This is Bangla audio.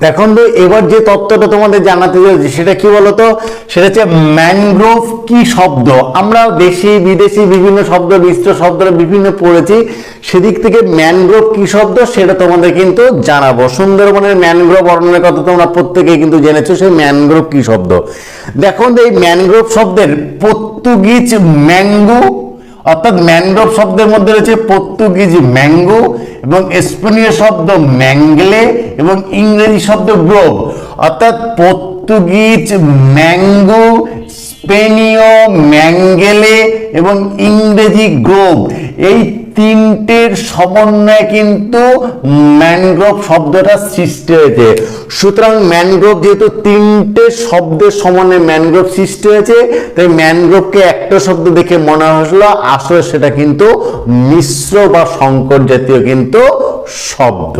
দেখুন তো এবার যে তত্ত্বটা তোমাদের জানাতে চাইছি সেটা কি বলতো, সেটা হচ্ছে ম্যানগ্রোভ কি শব্দ। আমরা দেশি বিদেশি বিভিন্ন শব্দ, মিশ্র শব্দরা বিভিন্ন পড়েছি, সেদিক থেকে ম্যানগ্রোভ কি শব্দ সেটা তোমাদের কিন্তু জানাবো। সুন্দরবনের ম্যানগ্রোভ অরণ্যের কথা তোমরা প্রত্যেকেই কিন্তু জেনেছো, সেই ম্যানগ্রোভ কি শব্দ। দেখুন এই ম্যানগ্রোভ শব্দের পর্তুগিজ ম্যাঙ্গো, অর্থাৎ ম্যানগ্রোভ শব্দের মধ্যে রয়েছে পর্তুগিজ ম্যাঙ্গো এবং স্পেনীয় শব্দ ম্যাঙ্গলে এবং ইংরেজি শব্দ গ্রোভ। অর্থাৎ পর্তুগিজ ম্যাঙ্গো, স্পেনীয় ম্যাঙ্গেলে এবং ইংরেজি গ্রোভ, এই তিনটের সমন্বয়ে কিন্তু ম্যানগ্রোভ শব্দটা সৃষ্টি হয়েছে। সুতরাং ম্যানগ্রোভ যেহেতু তিনটে শব্দের সমন্বয়ে ম্যানগ্রোভ সৃষ্টি হয়েছে, তাই ম্যানগ্রোভকে একটা শব্দ দেখে মনে হলো, আসলে সেটা কিন্তু মিশ্র বা সংকর জাতীয় কিন্তু শব্দ।